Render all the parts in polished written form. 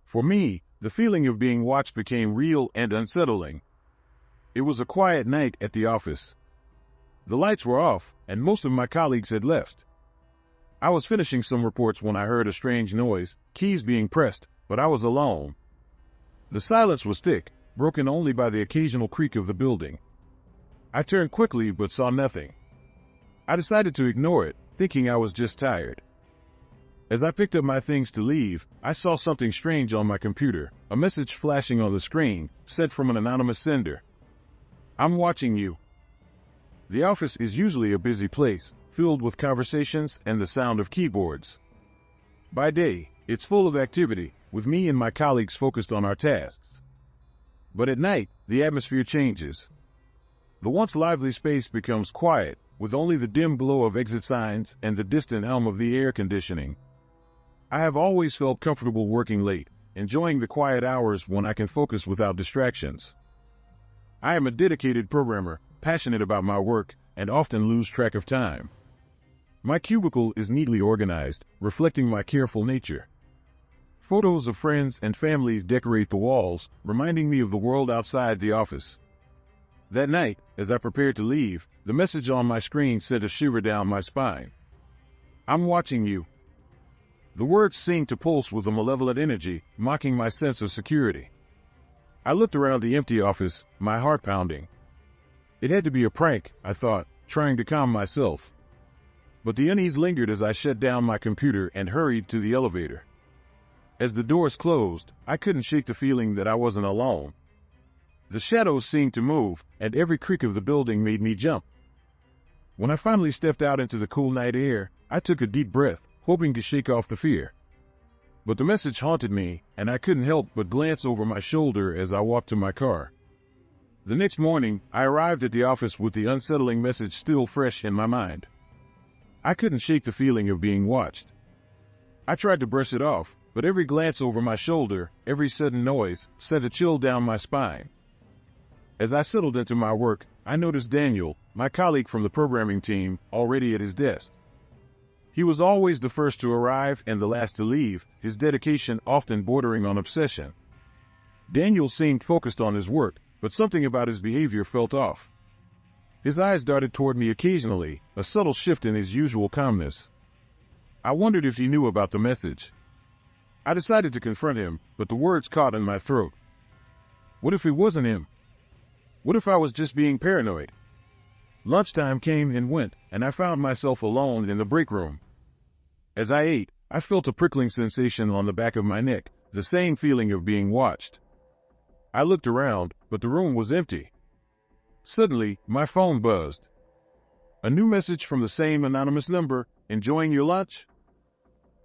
For me, the feeling of being watched became real and unsettling. It was a quiet night at the office. The lights were off, and most of my colleagues had left. I was finishing some reports when I heard a strange noise, keys being pressed, but I was alone. The silence was thick, broken only by the occasional creak of the building. I turned quickly but saw nothing. I decided to ignore it, thinking I was just tired. As I picked up my things to leave, I saw something strange on my computer, a message flashing on the screen, sent from an anonymous sender. "I'm watching you." The office is usually a busy place, filled with conversations and the sound of keyboards. By day, it's full of activity, with me and my colleagues focused on our tasks. But at night, the atmosphere changes. The once lively space becomes quiet, with only the dim glow of exit signs and the distant hum of the air conditioning. I have always felt comfortable working late, enjoying the quiet hours when I can focus without distractions. I am a dedicated programmer, passionate about my work, and often lose track of time. My cubicle is neatly organized, reflecting my careful nature. Photos of friends and families decorate the walls, reminding me of the world outside the office. That night, as I prepared to leave, the message on my screen sent a shiver down my spine. "I'm watching you." The words seemed to pulse with a malevolent energy, mocking my sense of security. I looked around the empty office, my heart pounding. It had to be a prank, I thought, trying to calm myself. But the unease lingered as I shut down my computer and hurried to the elevator. As the doors closed, I couldn't shake the feeling that I wasn't alone. The shadows seemed to move, and every creak of the building made me jump. When I finally stepped out into the cool night air, I took a deep breath, hoping to shake off the fear. But the message haunted me, and I couldn't help but glance over my shoulder as I walked to my car. The next morning, I arrived at the office with the unsettling message still fresh in my mind. I couldn't shake the feeling of being watched. I tried to brush it off, but every glance over my shoulder, every sudden noise, sent a chill down my spine. As I settled into my work, I noticed Daniel, my colleague from the programming team, already at his desk. He was always the first to arrive and the last to leave, his dedication often bordering on obsession. Daniel seemed focused on his work, but something about his behavior felt off. His eyes darted toward me occasionally, a subtle shift in his usual calmness. I wondered if he knew about the message. I decided to confront him, but the words caught in my throat. What if it wasn't him? What if I was just being paranoid? Lunchtime came and went, and I found myself alone in the break room. As I ate, I felt a prickling sensation on the back of my neck, the same feeling of being watched. I looked around, but the room was empty. Suddenly, my phone buzzed. A new message from the same anonymous number, "Enjoying your lunch?"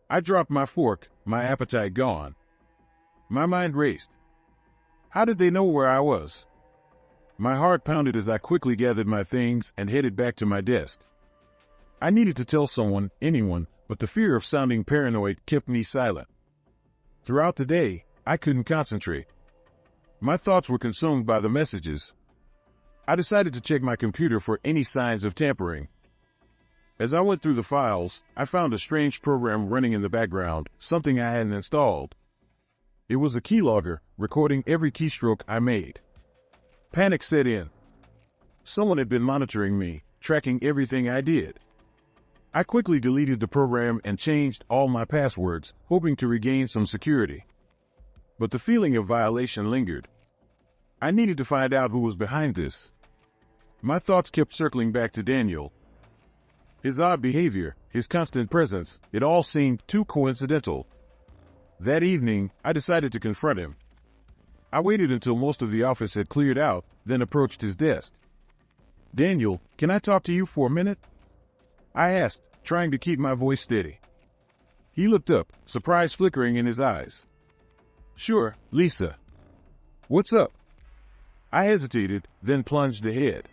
I dropped my fork, my appetite gone. My mind raced. How did they know where I was? My heart pounded as I quickly gathered my things and headed back to my desk. I needed to tell someone, anyone, but the fear of sounding paranoid kept me silent. Throughout the day, I couldn't concentrate. My thoughts were consumed by the messages. I decided to check my computer for any signs of tampering. As I went through the files, I found a strange program running in the background, something I hadn't installed. It was a keylogger, recording every keystroke I made. Panic set in. Someone had been monitoring me, tracking everything I did. I quickly deleted the program and changed all my passwords, hoping to regain some security. But the feeling of violation lingered. I needed to find out who was behind this. My thoughts kept circling back to Daniel. His odd behavior, his constant presence, it all seemed too coincidental. That evening, I decided to confront him. I waited until most of the office had cleared out, then approached his desk. "Daniel, can I talk to you for a minute?" I asked, trying to keep my voice steady. He looked up, surprise flickering in his eyes. "Sure, Lisa. What's up?" I hesitated, then plunged ahead.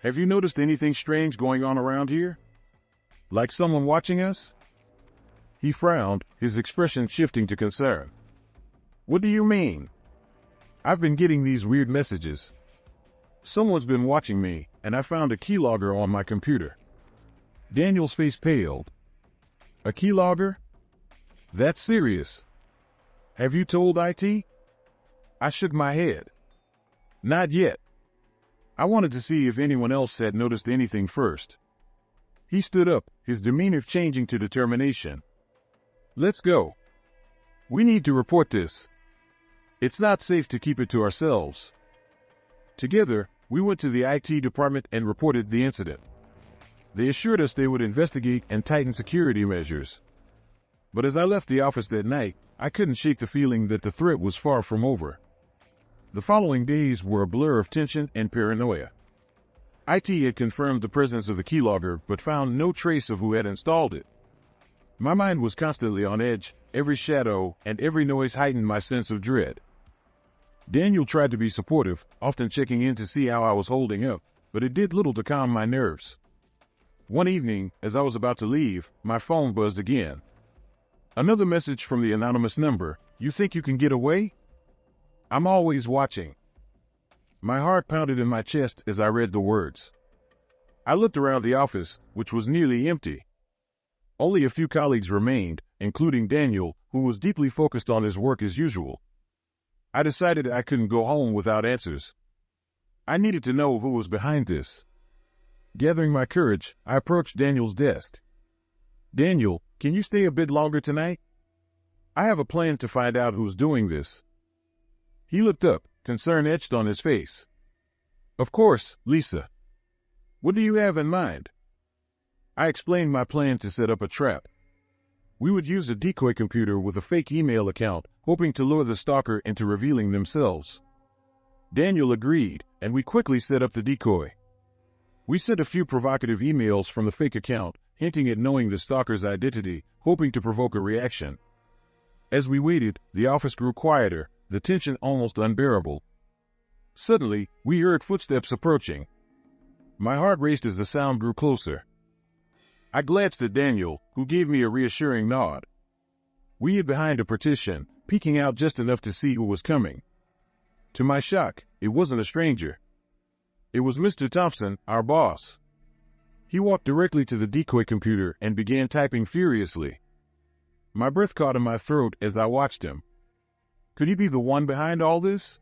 "Have you noticed anything strange going on around here? Like someone watching us?" He frowned, his expression shifting to concern. "What do you mean?" "I've been getting these weird messages. Someone's been watching me, and I found a keylogger on my computer." Daniel's face paled. "A keylogger? That's serious. Have you told IT? I shook my head. Not yet. I wanted to see if anyone else had noticed anything first. He stood up, his demeanor changing to determination. Let's go. We need to report this. It's not safe to keep it to ourselves. Together, we went to the IT department and reported the incident. They assured us they would investigate and tighten security measures. But as I left the office that night, I couldn't shake the feeling that the threat was far from over. The following days were a blur of tension and paranoia. IT had confirmed the presence of the keylogger, but found no trace of who had installed it. My mind was constantly on edge. Every shadow and every noise heightened my sense of dread. Daniel tried to be supportive, often checking in to see how I was holding up, but it did little to calm my nerves. One evening, as I was about to leave, my phone buzzed again. Another message from the anonymous number. You think you can get away? I'm always watching. My heart pounded in my chest as I read the words. I looked around the office, which was nearly empty. Only a few colleagues remained, including Daniel, who was deeply focused on his work as usual. I decided I couldn't go home without answers. I needed to know who was behind this. Gathering my courage, I approached Daniel's desk. Daniel, can you stay a bit longer tonight? I have a plan to find out who's doing this. He looked up, concern etched on his face. Of course, Lisa. What do you have in mind? I explained my plan to set up a trap. We would use a decoy computer with a fake email account, hoping to lure the stalker into revealing themselves. Daniel agreed, and we quickly set up the decoy. We sent a few provocative emails from the fake account, hinting at knowing the stalker's identity, hoping to provoke a reaction. As we waited, the office grew quieter, the tension almost unbearable. Suddenly, we heard footsteps approaching. My heart raced as the sound grew closer. I glanced at Daniel, who gave me a reassuring nod. We hid behind a partition, peeking out just enough to see who was coming. To my shock, it wasn't a stranger. It was Mr. Thompson, our boss. He walked directly to the decoy computer and began typing furiously. My breath caught in my throat as I watched him. Could he be the one behind all this?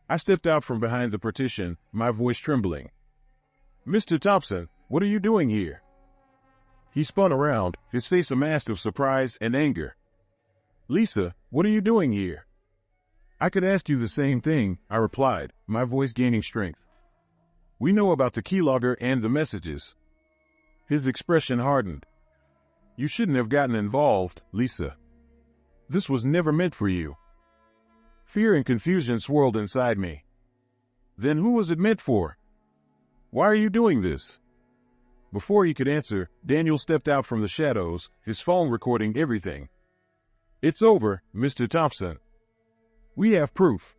I stepped out from behind the partition, my voice trembling. Mr. Thompson, what are you doing here? He spun around, his face a mask of surprise and anger. Lisa, what are you doing here? I could ask you the same thing, I replied, my voice gaining strength. We know about the keylogger and the messages. His expression hardened. You shouldn't have gotten involved, Lisa. This was never meant for you. Fear and confusion swirled inside me. Then who was it meant for? Why are you doing this? Before he could answer, Daniel stepped out from the shadows, his phone recording everything. It's over, Mr. Thompson. We have proof.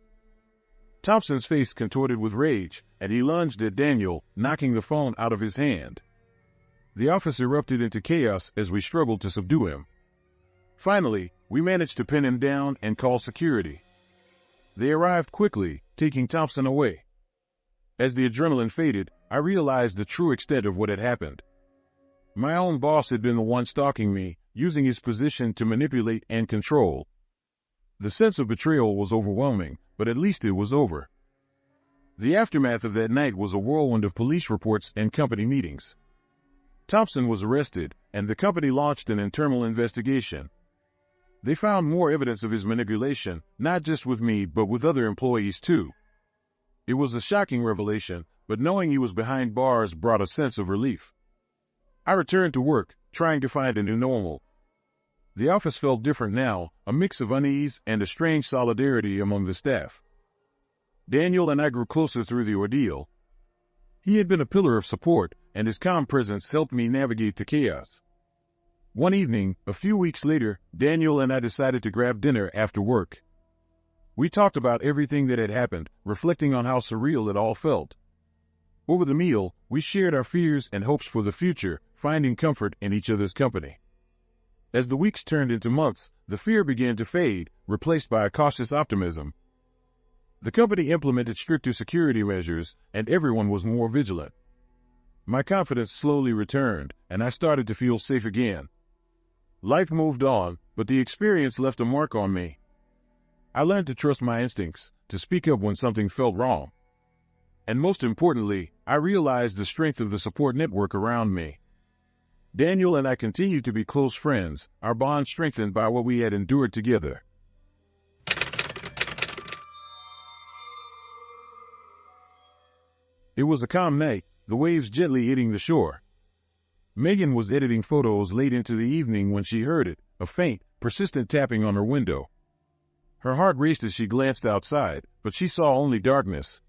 Thompson's face contorted with rage, and he lunged at Daniel, knocking the phone out of his hand. The office erupted into chaos as we struggled to subdue him. Finally, we managed to pin him down and call security. They arrived quickly, taking Thompson away. As the adrenaline faded, I realized the true extent of what had happened. My own boss had been the one stalking me, using his position to manipulate and control. The sense of betrayal was overwhelming, but at least it was over. The aftermath of that night was a whirlwind of police reports and company meetings. Thompson was arrested, and the company launched an internal investigation. They found more evidence of his manipulation, not just with me, but with other employees too. It was a shocking revelation, but knowing he was behind bars brought a sense of relief. I returned to work, trying to find a new normal. The office felt different now, a mix of unease and a strange solidarity among the staff. Daniel and I grew closer through the ordeal. He had been a pillar of support, and his calm presence helped me navigate the chaos. One evening, a few weeks later, Daniel and I decided to grab dinner after work. We talked about everything that had happened, reflecting on how surreal it all felt. Over the meal, we shared our fears and hopes for the future, finding comfort in each other's company. As the weeks turned into months, the fear began to fade, replaced by a cautious optimism. The company implemented stricter security measures, and everyone was more vigilant. My confidence slowly returned, and I started to feel safe again. Life moved on, but the experience left a mark on me. I learned to trust my instincts, to speak up when something felt wrong. And most importantly, I realized the strength of the support network around me. Daniel and I continued to be close friends, our bond strengthened by what we had endured together. It was a calm night, the waves gently hitting the shore. Megan was editing photos late into the evening when she heard it, a faint, persistent tapping on her window. Her heart raced as she glanced outside, but she saw only darkness.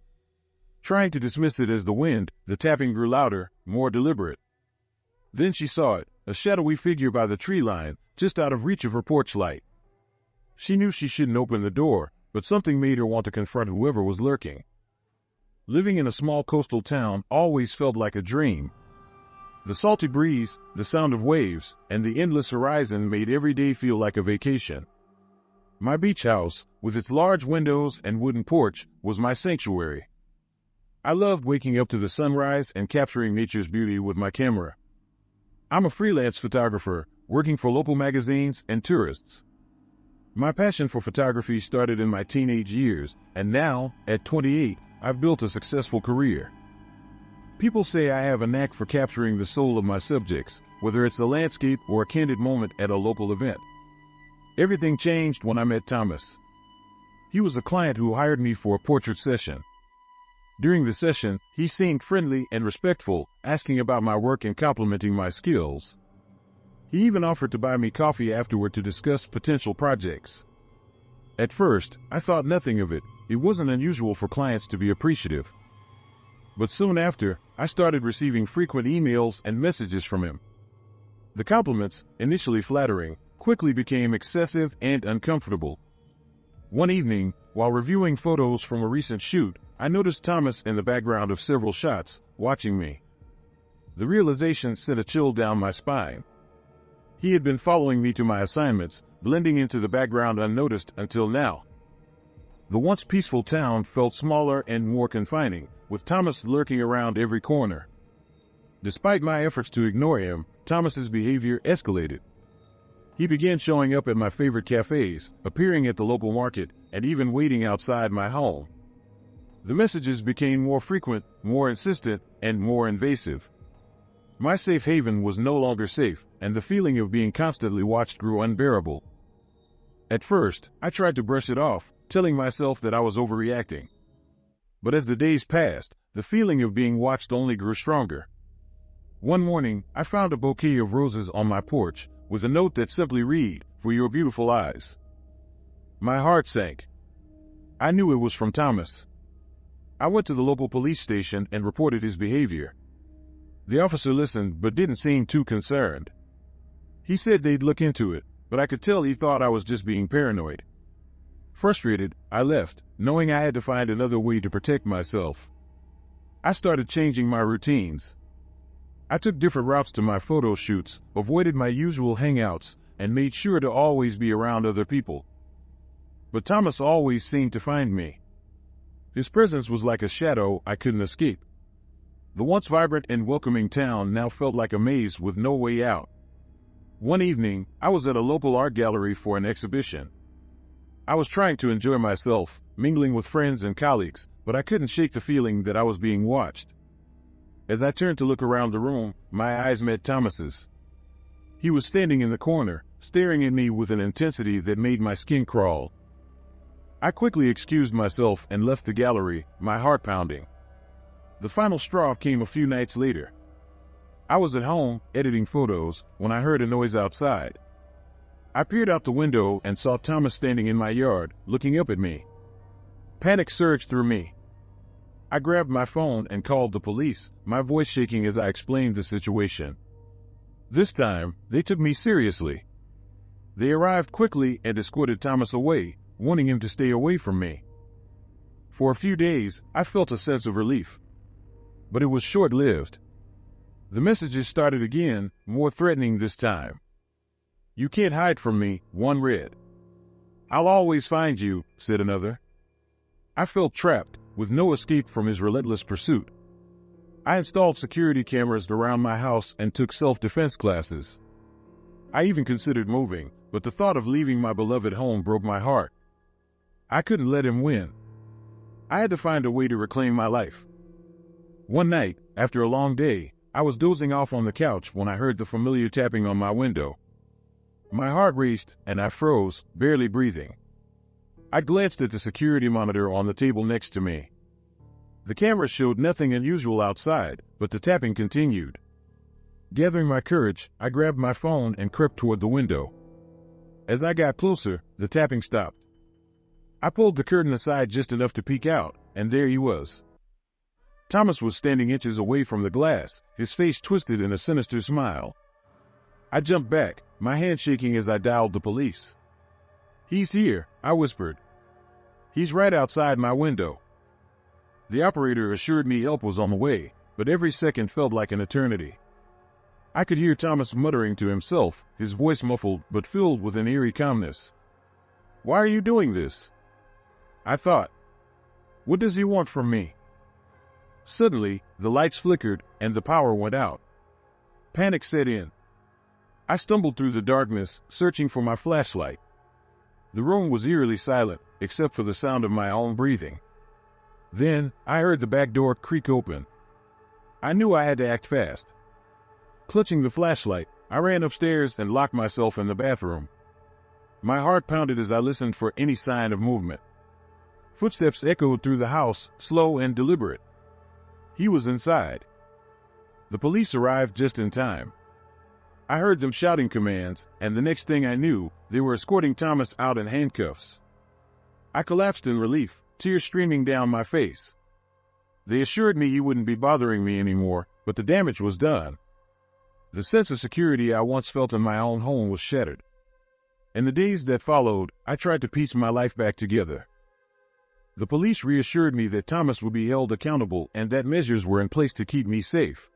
Trying to dismiss it as the wind, the tapping grew louder, more deliberate. Then she saw it, a shadowy figure by the tree line, just out of reach of her porch light. She knew she shouldn't open the door, but something made her want to confront whoever was lurking. Living in a small coastal town always felt like a dream. The salty breeze, the sound of waves, and the endless horizon made every day feel like a vacation. My beach house, with its large windows and wooden porch, was my sanctuary. I loved waking up to the sunrise and capturing nature's beauty with my camera. I'm a freelance photographer, working for local magazines and tourists. My passion for photography started in my teenage years, and now, at 28, I've built a successful career. People say I have a knack for capturing the soul of my subjects, whether it's a landscape or a candid moment at a local event. Everything changed when I met Thomas. He was a client who hired me for a portrait session. During the session, he seemed friendly and respectful, asking about my work and complimenting my skills. He even offered to buy me coffee afterward to discuss potential projects. At first, I thought nothing of it. It wasn't unusual for clients to be appreciative. But soon after, I started receiving frequent emails and messages from him. The compliments, initially flattering, quickly became excessive and uncomfortable. One evening, while reviewing photos from a recent shoot, I noticed Thomas in the background of several shots, watching me. The realization sent a chill down my spine. He had been following me to my assignments, blending into the background unnoticed until now. The once peaceful town felt smaller and more confining, with Thomas lurking around every corner. Despite my efforts to ignore him, Thomas's behavior escalated. He began showing up at my favorite cafes, appearing at the local market, and even waiting outside my home. The messages became more frequent, more insistent, and more invasive. My safe haven was no longer safe, and the feeling of being constantly watched grew unbearable. At first, I tried to brush it off, telling myself that I was overreacting. But as the days passed, the feeling of being watched only grew stronger. One morning, I found a bouquet of roses on my porch, with a note that simply read, "For your beautiful eyes." My heart sank. I knew it was from Thomas. I went to the local police station and reported his behavior. The officer listened but didn't seem too concerned. He said they'd look into it, but I could tell he thought I was just being paranoid. Frustrated, I left, knowing I had to find another way to protect myself. I started changing my routines. I took different routes to my photo shoots, avoided my usual hangouts, and made sure to always be around other people. But Thomas always seemed to find me. His presence was like a shadow I couldn't escape. The once vibrant and welcoming town now felt like a maze with no way out. One evening, I was at a local art gallery for an exhibition. I was trying to enjoy myself, mingling with friends and colleagues, but I couldn't shake the feeling that I was being watched. As I turned to look around the room, my eyes met Thomas's. He was standing in the corner, staring at me with an intensity that made my skin crawl. I quickly excused myself and left the gallery, my heart pounding. The final straw came a few nights later. I was at home, editing photos, when I heard a noise outside. I peered out the window and saw Thomas standing in my yard, looking up at me. Panic surged through me. I grabbed my phone and called the police, my voice shaking as I explained the situation. This time, they took me seriously. They arrived quickly and escorted Thomas away, wanting him to stay away from me. For a few days, I felt a sense of relief. But it was short-lived. The messages started again, more threatening this time. "You can't hide from me," one read. "I'll always find you," said another. I felt trapped, with no escape from his relentless pursuit. I installed security cameras around my house and took self-defense classes. I even considered moving, but the thought of leaving my beloved home broke my heart. I couldn't let him win. I had to find a way to reclaim my life. One night, after a long day, I was dozing off on the couch when I heard the familiar tapping on my window. My heart raced and I froze, barely breathing. I glanced at the security monitor on the table next to me. The camera showed nothing unusual outside, but the tapping continued. Gathering my courage, I grabbed my phone and crept toward the window. As I got closer, the tapping stopped. I pulled the curtain aside just enough to peek out, and there he was. Thomas was standing inches away from the glass, his face twisted in a sinister smile. I jumped back, my hand shaking as I dialed the police. "He's here," I whispered. "He's right outside my window." The operator assured me help was on the way, but every second felt like an eternity. I could hear Thomas muttering to himself, his voice muffled but filled with an eerie calmness. "Why are you doing this?" I thought. "What does he want from me?" Suddenly, the lights flickered and the power went out. Panic set in. I stumbled through the darkness, searching for my flashlight. The room was eerily silent, except for the sound of my own breathing. Then, I heard the back door creak open. I knew I had to act fast. Clutching the flashlight, I ran upstairs and locked myself in the bathroom. My heart pounded as I listened for any sign of movement. Footsteps echoed through the house, slow and deliberate. He was inside. The police arrived just in time. I heard them shouting commands, and the next thing I knew, they were escorting Thomas out in handcuffs. I collapsed in relief, tears streaming down my face. They assured me he wouldn't be bothering me anymore, but the damage was done. The sense of security I once felt in my own home was shattered. In the days that followed, I tried to piece my life back together. The police reassured me that Thomas would be held accountable and that measures were in place to keep me safe.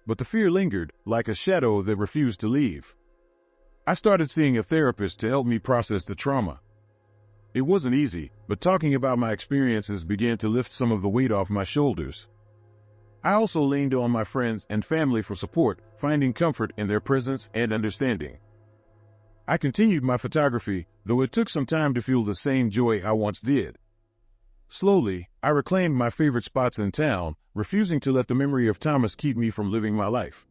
But the fear lingered, like a shadow that refused to leave. I started seeing a therapist to help me process the trauma. It wasn't easy, but talking about my experiences began to lift some of the weight off my shoulders. I also leaned on my friends and family for support, finding comfort in their presence and understanding. I continued my photography, though it took some time to feel the same joy I once did. Slowly, I reclaimed my favorite spots in town, refusing to let the memory of Thomas keep me from living my life.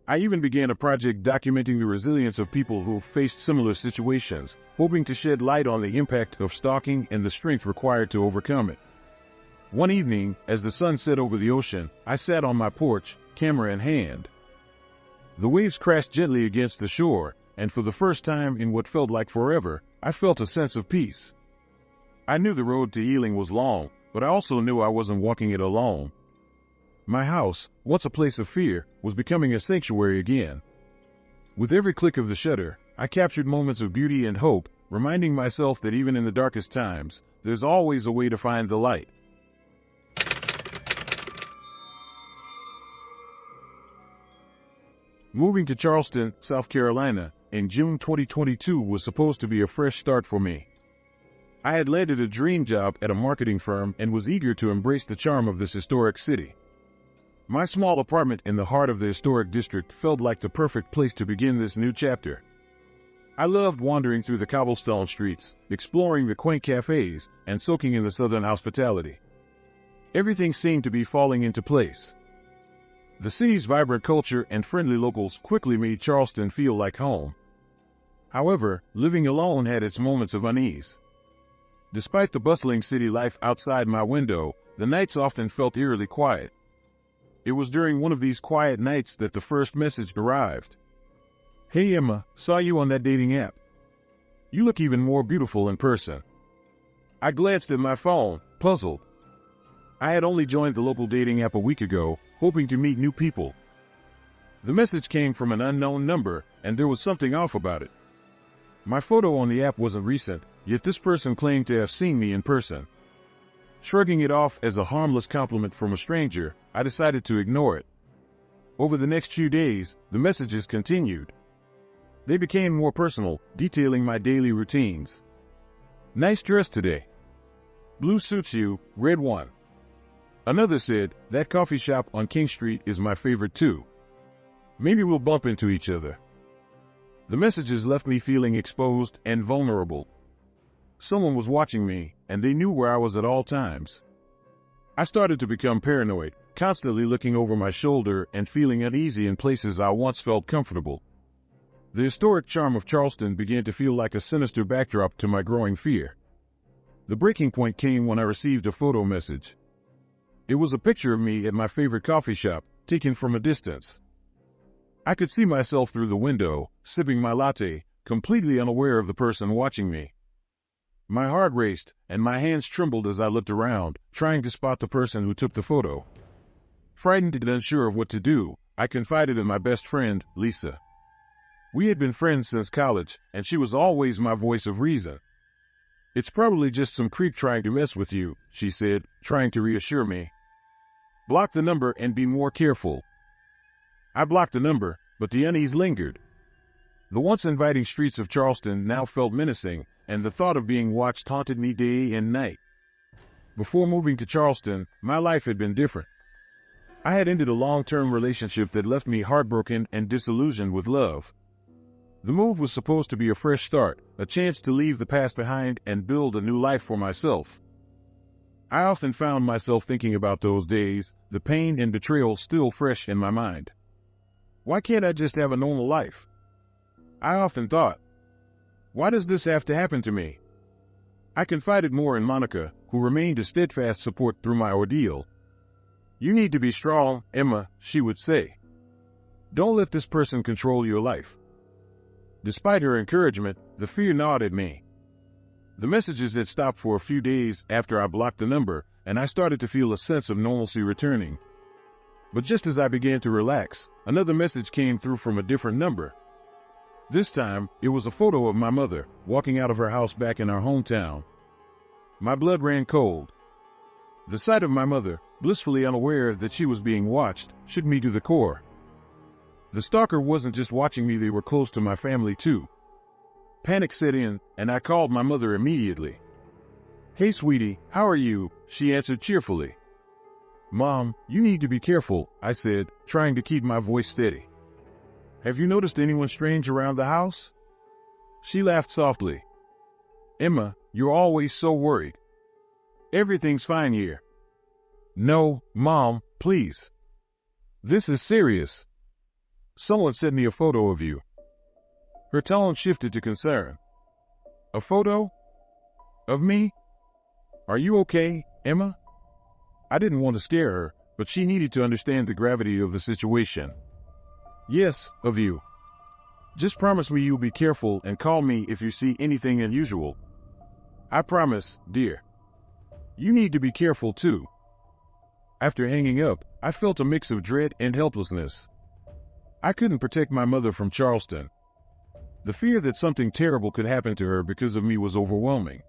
I even began a project documenting the resilience of people who faced similar situations, hoping to shed light on the impact of stalking and the strength required to overcome it. One evening, as the sun set over the ocean, I sat on my porch, camera in hand. The waves crashed gently against the shore, and for the first time in what felt like forever, I felt a sense of peace. I knew the road to healing was long, but I also knew I wasn't walking it alone. My house, once a place of fear, was becoming a sanctuary again. With every click of the shutter, I captured moments of beauty and hope, reminding myself that even in the darkest times, there's always a way to find the light. Moving to Charleston, South Carolina, in June 2022 was supposed to be a fresh start for me. I had landed a dream job at a marketing firm and was eager to embrace the charm of this historic city. My small apartment in the heart of the historic district felt like the perfect place to begin this new chapter. I loved wandering through the cobblestone streets, exploring the quaint cafes, and soaking in the southern hospitality. Everything seemed to be falling into place. The city's vibrant culture and friendly locals quickly made Charleston feel like home. However, living alone had its moments of unease. Despite the bustling city life outside my window, the nights often felt eerily quiet. It was during one of these quiet nights that the first message arrived. "Hey Emma, saw you on that dating app. You look even more beautiful in person." I glanced at my phone, puzzled. I had only joined the local dating app a week ago, hoping to meet new people. The message came from an unknown number, and there was something off about it. My photo on the app wasn't recent, yet this person claimed to have seen me in person. Shrugging it off as a harmless compliment from a stranger, I decided to ignore it. Over the next few days, the messages continued. They became more personal, detailing my daily routines. "Nice dress today. Blue suits you, red one." Another said, "That coffee shop on King Street is my favorite too. Maybe we'll bump into each other." The messages left me feeling exposed and vulnerable. someone was watching me, and they knew where I was at all times. I started to become paranoid, constantly looking over my shoulder and feeling uneasy in places I once felt comfortable. The historic charm of Charleston began to feel like a sinister backdrop to my growing fear. The breaking point came when I received a photo message. It was a picture of me at my favorite coffee shop, taken from a distance. I could see myself through the window, sipping my latte, completely unaware of the person watching me. My heart raced, and my hands trembled as I looked around, trying to spot the person who took the photo. Frightened and unsure of what to do, I confided in my best friend, Lisa. We had been friends since college, and she was always my voice of reason. "It's probably just some creep trying to mess with you," she said, trying to reassure me. "Block the number and be more careful." I blocked the number, but the unease lingered. The once inviting streets of Charleston now felt menacing, and the thought of being watched haunted me day and night. Before moving to Charleston, my life had been different. I had ended a long-term relationship that left me heartbroken and disillusioned with love. The move was supposed to be a fresh start, a chance to leave the past behind and build a new life for myself. I often found myself thinking about those days, the pain and betrayal still fresh in my mind. Why can't I just have a normal life? I often thought, why does this have to happen to me? I confided more in Monica, who remained a steadfast support through my ordeal. "You need to be strong, Emma," she would say. "Don't let this person control your life." Despite her encouragement, the fear gnawed at me. The messages had stopped for a few days after I blocked the number, and I started to feel a sense of normalcy returning. But just as I began to relax, another message came through from a different number. This time, it was a photo of my mother, walking out of her house back in our hometown. My blood ran cold. The sight of my mother, blissfully unaware that she was being watched, shook me to the core. The stalker wasn't just watching me, they were close to my family too. Panic set in, and I called my mother immediately. "Hey sweetie, how are you?" she answered cheerfully. "Mom, you need to be careful," I said, trying to keep my voice steady. "Have you noticed anyone strange around the house?" She laughed softly. "Emma, you're always so worried. Everything's fine here." "No, Mom, please. This is serious. Someone sent me a photo of you." Her tone shifted to concern. "A photo? Of me? Are you okay, Emma?" I didn't want to scare her, but she needed to understand the gravity of the situation. "Yes, of you. Just promise me you'll be careful and call me if you see anything unusual." "I promise, dear." "You need to be careful too." After hanging up, I felt a mix of dread and helplessness. I couldn't protect my mother from Charleston. The fear that something terrible could happen to her because of me was overwhelming.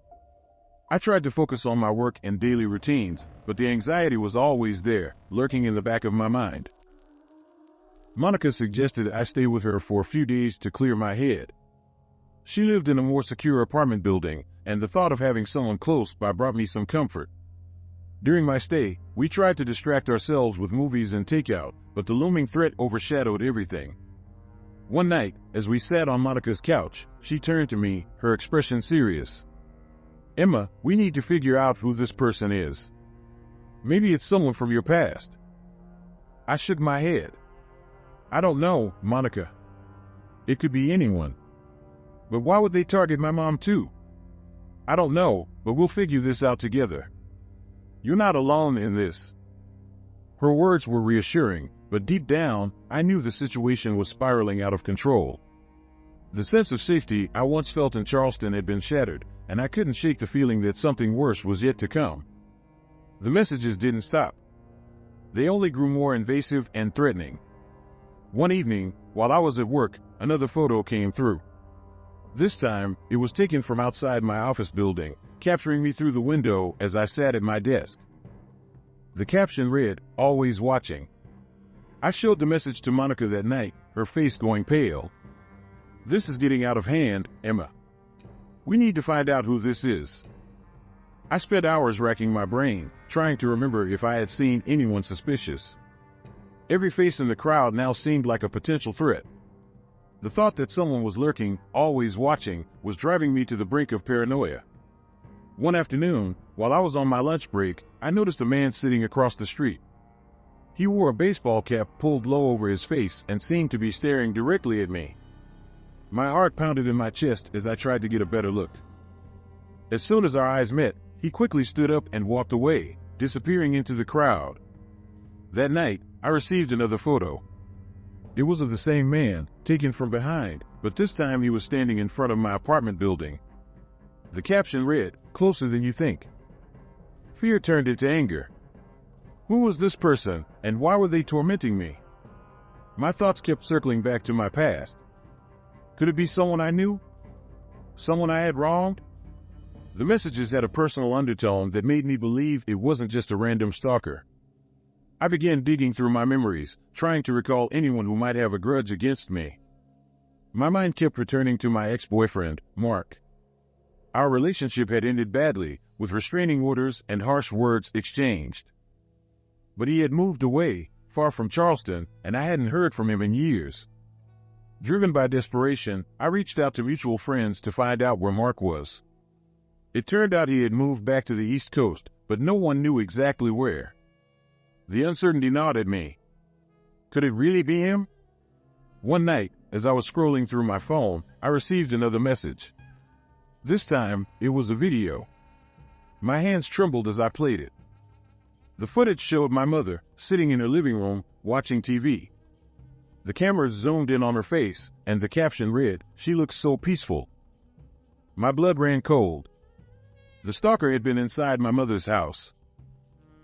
I tried to focus on my work and daily routines, but the anxiety was always there, lurking in the back of my mind. Monica suggested I stay with her for a few days to clear my head. She lived in a more secure apartment building, and the thought of having someone close by brought me some comfort. During my stay, we tried to distract ourselves with movies and takeout, but the looming threat overshadowed everything. One night, as we sat on Monica's couch, she turned to me, her expression serious. "Emma, we need to figure out who this person is. Maybe it's someone from your past." I shook my head. "I don't know, Monica. It could be anyone. But why would they target my mom too?" "I don't know, but we'll figure this out together. You're not alone in this." Her words were reassuring, but deep down, I knew the situation was spiraling out of control. The sense of safety I once felt in Charleston had been shattered, and I couldn't shake the feeling that something worse was yet to come. The messages didn't stop. They only grew more invasive and threatening. One evening, while I was at work, another photo came through. This time, it was taken from outside my office building, capturing me through the window as I sat at my desk. The caption read, "Always watching." I showed the message to Monica that night, her face going pale. "This is getting out of hand, Emma. We need to find out who this is." I spent hours racking my brain, trying to remember if I had seen anyone suspicious. Every face in the crowd now seemed like a potential threat. The thought that someone was lurking, always watching, was driving me to the brink of paranoia. One afternoon, while I was on my lunch break, I noticed a man sitting across the street. He wore a baseball cap pulled low over his face and seemed to be staring directly at me. My heart pounded in my chest as I tried to get a better look. As soon as our eyes met, he quickly stood up and walked away, disappearing into the crowd. That night, I received another photo. It was of the same man, taken from behind, but this time he was standing in front of my apartment building. The caption read, "Closer than you think." Fear turned into anger. Who was this person, and why were they tormenting me? My thoughts kept circling back to my past. Could it be someone I knew? Someone I had wronged? The messages had a personal undertone that made me believe it wasn't just a random stalker. I began digging through my memories, trying to recall anyone who might have a grudge against me. My mind kept returning to my ex-boyfriend, Mark. Our relationship had ended badly, with restraining orders and harsh words exchanged. But he had moved away, far from Charleston, and I hadn't heard from him in years. Driven by desperation, I reached out to mutual friends to find out where Mark was. It turned out he had moved back to the East Coast, but no one knew exactly where. The uncertainty gnawed at me. Could it really be him? One night, as I was scrolling through my phone, I received another message. This time, it was a video. My hands trembled as I played it. The footage showed my mother, sitting in her living room, watching TV. The camera zoomed in on her face, and the caption read, "She looks so peaceful." My blood ran cold. The stalker had been inside my mother's house.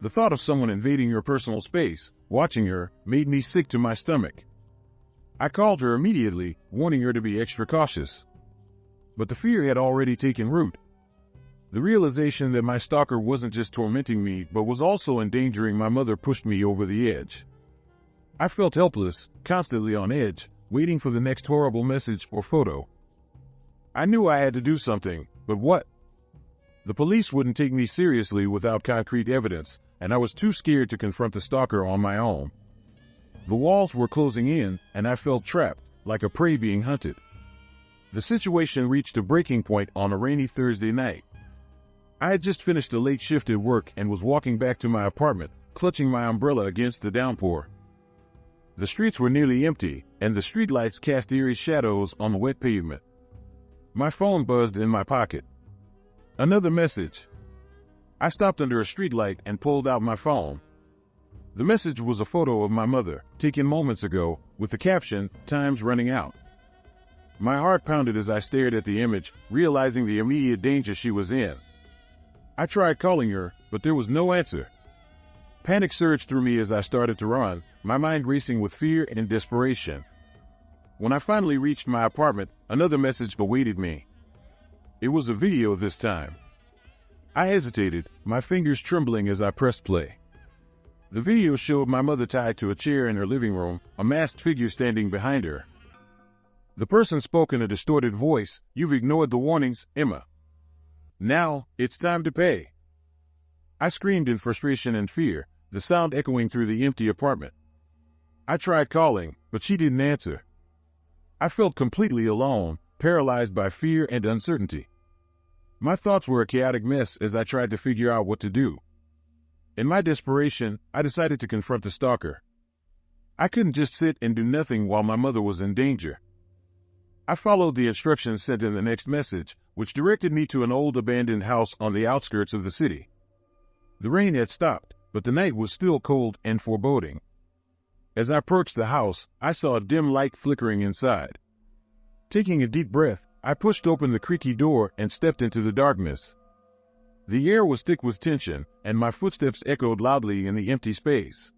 The thought of someone invading her personal space, watching her, made me sick to my stomach. I called her immediately, warning her to be extra cautious. But the fear had already taken root. The realization that my stalker wasn't just tormenting me, but was also endangering my mother pushed me over the edge. I felt helpless, constantly on edge, waiting for the next horrible message or photo. I knew I had to do something, but what? The police wouldn't take me seriously without concrete evidence, and I was too scared to confront the stalker on my own. The walls were closing in, and I felt trapped, like a prey being hunted. The situation reached a breaking point on a rainy Thursday night. I had just finished a late shift at work and was walking back to my apartment, clutching my umbrella against the downpour. The streets were nearly empty, and the streetlights cast eerie shadows on the wet pavement. My phone buzzed in my pocket. Another message. I stopped under a streetlight and pulled out my phone. The message was a photo of my mother, taken moments ago, with the caption, "Time's running out." My heart pounded as I stared at the image, realizing the immediate danger she was in. I tried calling her, but there was no answer. Panic surged through me as I started to run, my mind racing with fear and desperation. When I finally reached my apartment, another message awaited me. It was a video this time. I hesitated, my fingers trembling as I pressed play. The video showed my mother tied to a chair in her living room, a masked figure standing behind her. The person spoke in a distorted voice, "You've ignored the warnings, Emma. Now, it's time to pay." I screamed in frustration and fear, the sound echoing through the empty apartment. I tried calling, but she didn't answer. I felt completely alone, paralyzed by fear and uncertainty. My thoughts were a chaotic mess as I tried to figure out what to do. In my desperation, I decided to confront the stalker. I couldn't just sit and do nothing while my mother was in danger. I followed the instructions sent in the next message, which directed me to an old abandoned house on the outskirts of the city. The rain had stopped, but the night was still cold and foreboding. As I approached the house, I saw a dim light flickering inside. Taking a deep breath, I pushed open the creaky door and stepped into the darkness. The air was thick with tension, and my footsteps echoed loudly in the empty space.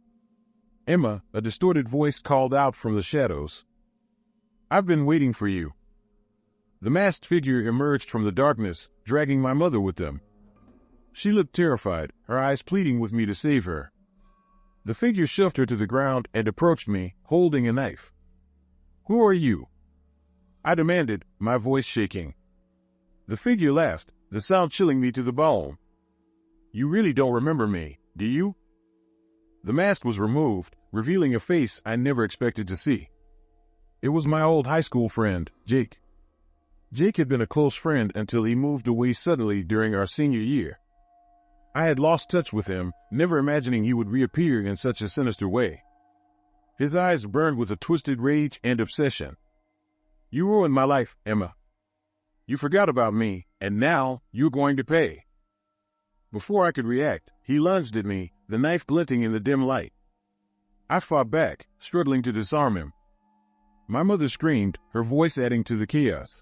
"Emma," a distorted voice called out from the shadows. "I've been waiting for you." The masked figure emerged from the darkness, dragging my mother with them. She looked terrified, her eyes pleading with me to save her. The figure shoved her to the ground and approached me, holding a knife. "Who are you?" I demanded, my voice shaking. The figure laughed, the sound chilling me to the bone. "You really don't remember me, do you?" The mask was removed, revealing a face I never expected to see. It was my old high school friend, Jake. Jake had been a close friend until he moved away suddenly during our senior year. I had lost touch with him, never imagining he would reappear in such a sinister way. His eyes burned with a twisted rage and obsession. "You ruined my life, Emma. You forgot about me, and now you're going to pay." Before I could react, he lunged at me, the knife glinting in the dim light. I fought back, struggling to disarm him. My mother screamed, her voice adding to the chaos.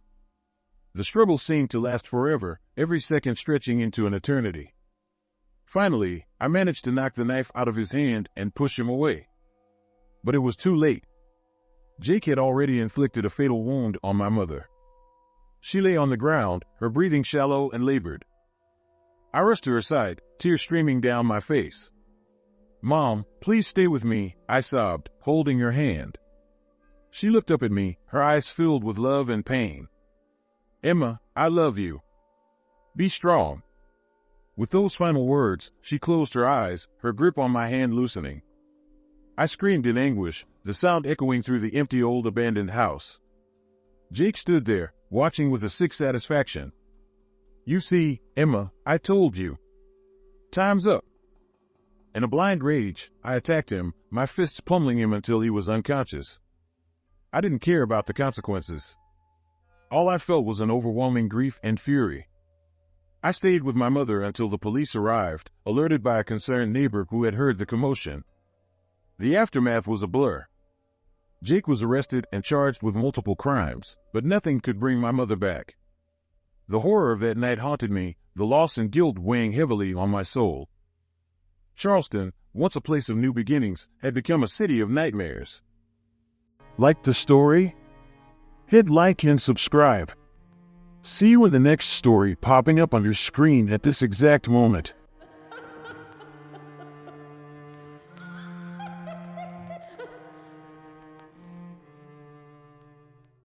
The struggle seemed to last forever, every second stretching into an eternity. Finally, I managed to knock the knife out of his hand and push him away. But it was too late. Jake had already inflicted a fatal wound on my mother. She lay on the ground, her breathing shallow and labored. I rushed to her side, tears streaming down my face. "Mom, please stay with me," I sobbed, holding her hand. She looked up at me, her eyes filled with love and pain. "Emma, I love you. Be strong." With those final words, she closed her eyes, her grip on my hand loosening. I screamed in anguish, the sound echoing through the empty old abandoned house. Jake stood there, watching with a sick satisfaction. "You see, Emma, I told you. Time's up." In a blind rage, I attacked him, my fists pummeling him until he was unconscious. I didn't care about the consequences. All I felt was an overwhelming grief and fury. I stayed with my mother until the police arrived, alerted by a concerned neighbor who had heard the commotion. The aftermath was a blur. Jake was arrested and charged with multiple crimes, but nothing could bring my mother back. The horror of that night haunted me, the loss and guilt weighing heavily on my soul. Charleston, once a place of new beginnings, had become a city of nightmares. Like the story? Hit like and subscribe. See you in the next story popping up on your screen at this exact moment.